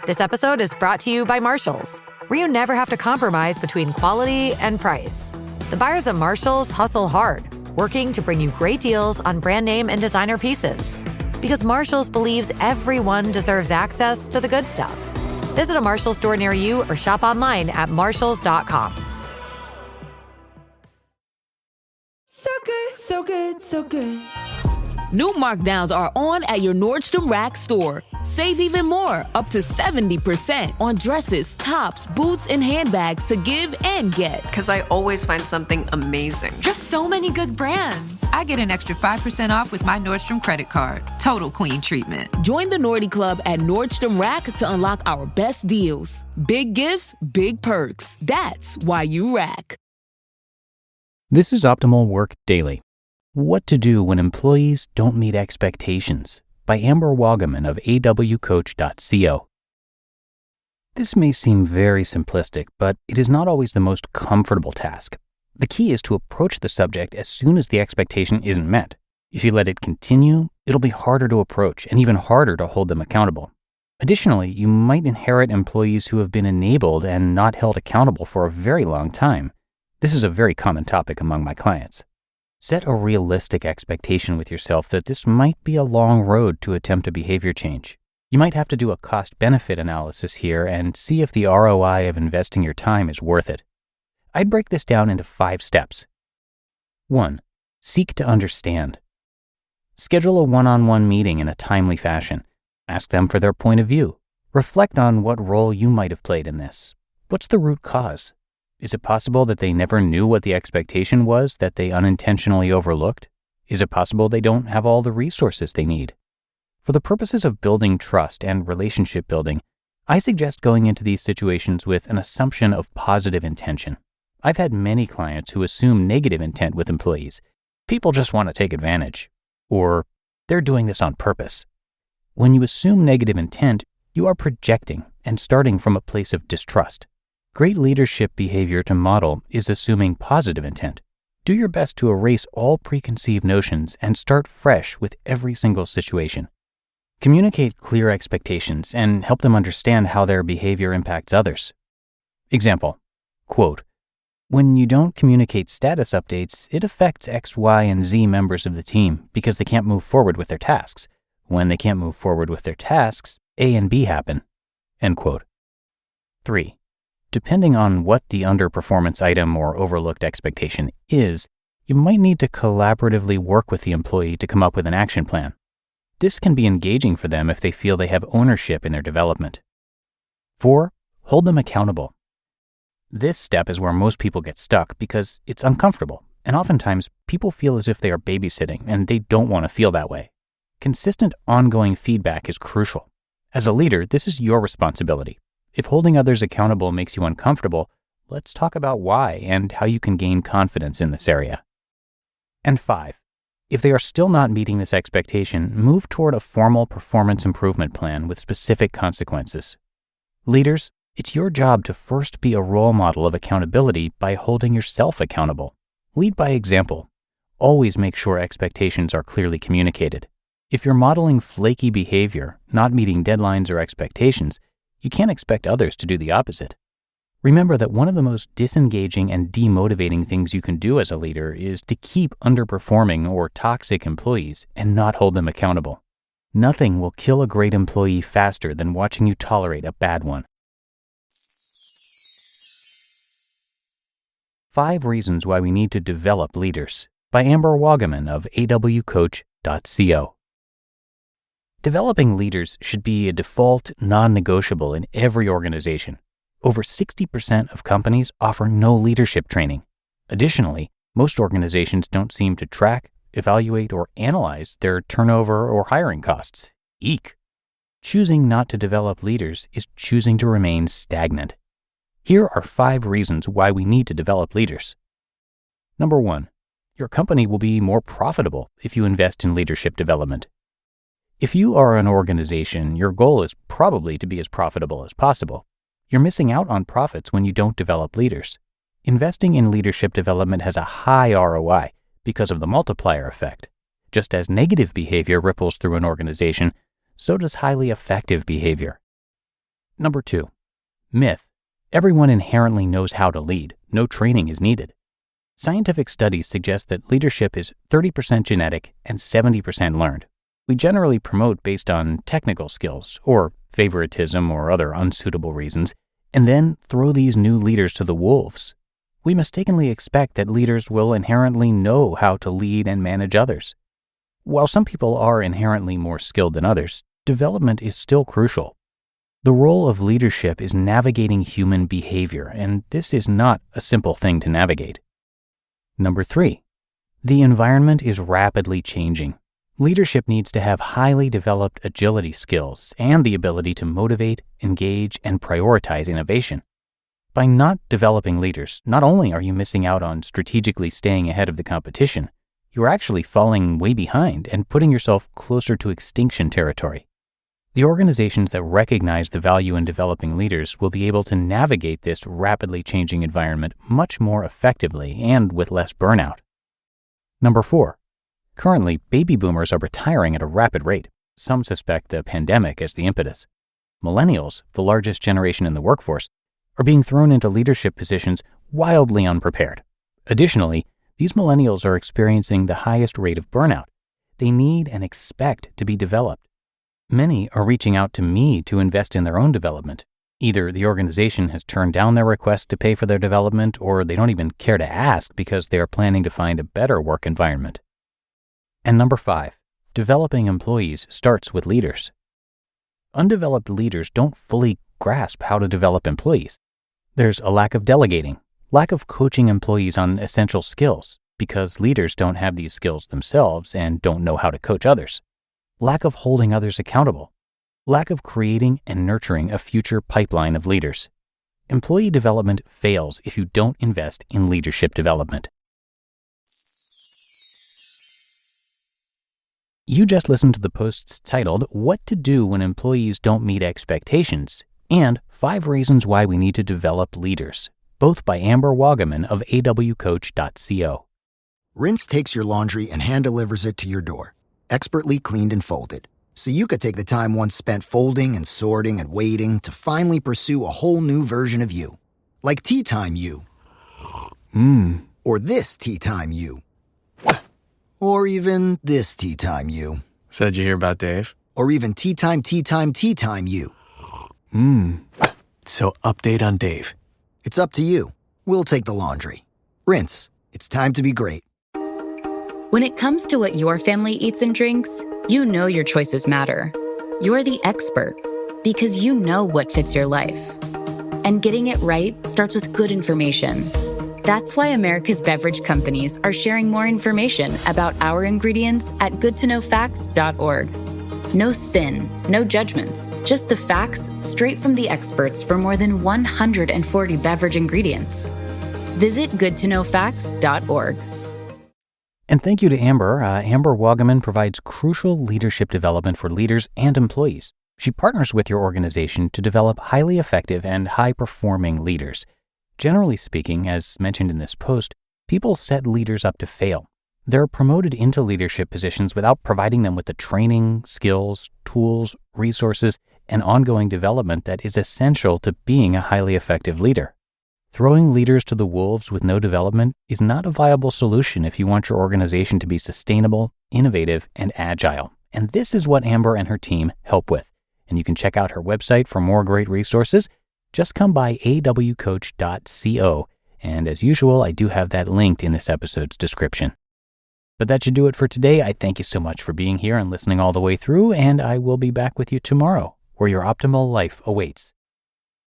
This episode is brought to you by Marshalls, where you never have to compromise between quality and price. The buyers at Marshalls hustle hard, working to bring you great deals on brand name and designer pieces. Because Marshalls believes everyone deserves access to the good stuff. Visit a Marshalls store near you or shop online at marshalls.com. So good, so good, so good. New markdowns are on at your Nordstrom Rack store. Save even more, up to 70% on dresses, tops, boots, and handbags to give and get. Because I always find something amazing. Just so many good brands. I get an extra 5% off with my Nordstrom credit card. Total queen treatment. Join the Nordy Club at Nordstrom Rack to unlock our best deals. Big gifts, big perks. That's why you rack. This is Optimal Work Daily. What to do when employees don't meet expectations, by Amber Waugaman of awcoach.co. This may seem very simplistic, but it is not always the most comfortable task. The key is to approach the subject as soon as the expectation isn't met. If you let it continue, it'll be harder to approach and even harder to hold them accountable. Additionally, you might inherit employees who have been enabled and not held accountable for a very long time. This is a very common topic among my clients. Set a realistic expectation with yourself that this might be a long road to attempt a behavior change. You might have to do a cost-benefit analysis here and see if the ROI of investing your time is worth it. I'd break this down into 5 steps. 1. Seek to understand. Schedule a one-on-one meeting in a timely fashion. Ask them for their point of view. Reflect on what role you might have played in this. What's the root cause? Is it possible that they never knew what the expectation was that they unintentionally overlooked? Is it possible they don't have all the resources they need? For the purposes of building trust and relationship building, I suggest going into these situations with an assumption of positive intention. I've had many clients who assume negative intent with employees. People just want to take advantage. Or they're doing this on purpose. When you assume negative intent, you are projecting and starting from a place of distrust. Great leadership behavior to model is assuming positive intent. Do your best to erase all preconceived notions and start fresh with every single situation. Communicate clear expectations and help them understand how their behavior impacts others. Example, quote, "When you don't communicate status updates, it affects X, Y, and Z members of the team because they can't move forward with their tasks. When they can't move forward with their tasks, A and B happen." End quote. 3. Depending on what the underperformance item or overlooked expectation is, you might need to collaboratively work with the employee to come up with an action plan. This can be engaging for them if they feel they have ownership in their development. 4. Hold them accountable. This step is where most people get stuck because it's uncomfortable, and oftentimes people feel as if they are babysitting and they don't want to feel that way. Consistent, ongoing feedback is crucial. As a leader, this is your responsibility. If holding others accountable makes you uncomfortable, let's talk about why and how you can gain confidence in this area. And 5, if they are still not meeting this expectation, move toward a formal performance improvement plan with specific consequences. Leaders, it's your job to first be a role model of accountability by holding yourself accountable. Lead by example. Always make sure expectations are clearly communicated. If you're modeling flaky behavior, not meeting deadlines or expectations, you can't expect others to do the opposite. Remember that one of the most disengaging and demotivating things you can do as a leader is to keep underperforming or toxic employees and not hold them accountable. Nothing will kill a great employee faster than watching you tolerate a bad one. 5 reasons why we need to develop leaders, by Amber Waugaman of awcoach.co. Developing leaders should be a default non-negotiable in every organization. Over 60% of companies offer no leadership training. Additionally, most organizations don't seem to track, evaluate, or analyze their turnover or hiring costs. Eek! Choosing not to develop leaders is choosing to remain stagnant. Here are 5 reasons why we need to develop leaders. Number 1, your company will be more profitable if you invest in leadership development. If you are an organization, your goal is probably to be as profitable as possible. You're missing out on profits when you don't develop leaders. Investing in leadership development has a high ROI because of the multiplier effect. Just as negative behavior ripples through an organization, so does highly effective behavior. Number 2. Myth. Everyone inherently knows how to lead. No training is needed. Scientific studies suggest that leadership is 30% genetic and 70% learned. We generally promote based on technical skills or favoritism or other unsuitable reasons, and then throw these new leaders to the wolves. We mistakenly expect that leaders will inherently know how to lead and manage others. While some people are inherently more skilled than others, development is still crucial. The role of leadership is navigating human behavior, and this is not a simple thing to navigate. Number 3. The environment is rapidly changing. Leadership needs to have highly developed agility skills and the ability to motivate, engage, and prioritize innovation. By not developing leaders, not only are you missing out on strategically staying ahead of the competition, you're actually falling way behind and putting yourself closer to extinction territory. The organizations that recognize the value in developing leaders will be able to navigate this rapidly changing environment much more effectively and with less burnout. Number 4. Currently, baby boomers are retiring at a rapid rate. Some suspect the pandemic as the impetus. Millennials, the largest generation in the workforce, are being thrown into leadership positions wildly unprepared. Additionally, these millennials are experiencing the highest rate of burnout. They need and expect to be developed. Many are reaching out to me to invest in their own development. Either the organization has turned down their request to pay for their development, or they don't even care to ask because they are planning to find a better work environment. And number 5, developing employees starts with leaders. Undeveloped leaders don't fully grasp how to develop employees. There's a lack of delegating, lack of coaching employees on essential skills because leaders don't have these skills themselves and don't know how to coach others. Lack of holding others accountable. Lack of creating and nurturing a future pipeline of leaders. Employee development fails if you don't invest in leadership development. You just listened to the posts titled, "What to Do When Employees Don't Meet Expectations," and 5 Reasons Why We Need to Develop Leaders, both by Amber Waugaman of awcoach.co. Rinse takes your laundry and hand delivers it to your door, expertly cleaned and folded, so you could take the time once spent folding and sorting and waiting to finally pursue a whole new version of you. Like Tea Time You. Or this Tea Time You. Or even this Tea Time You. So did you hear about Dave? Or even Tea Time You. So update on Dave. It's up to you. We'll take the laundry. Rinse. It's time to be great. When it comes to what your family eats and drinks, you know your choices matter. You're the expert because you know what fits your life. And getting it right starts with good information. That's why America's beverage companies are sharing more information about our ingredients at goodtoknowfacts.org. No spin, no judgments, just the facts straight from the experts for more than 140 beverage ingredients. Visit goodtoknowfacts.org. And thank you to Amber. Amber Waugaman provides crucial leadership development for leaders and employees. She partners with your organization to develop highly effective and high-performing leaders. Generally speaking, as mentioned in this post, people set leaders up to fail. They're promoted into leadership positions without providing them with the training, skills, tools, resources, and ongoing development that is essential to being a highly effective leader. Throwing leaders to the wolves with no development is not a viable solution if you want your organization to be sustainable, innovative, and agile. And this is what Amber and her team help with. And you can check out her website for more great resources. Just come by awcoach.co. And as usual, I do have that linked in this episode's description. But that should do it for today. I thank you so much for being here and listening all the way through, and I will be back with you tomorrow, where your optimal life awaits.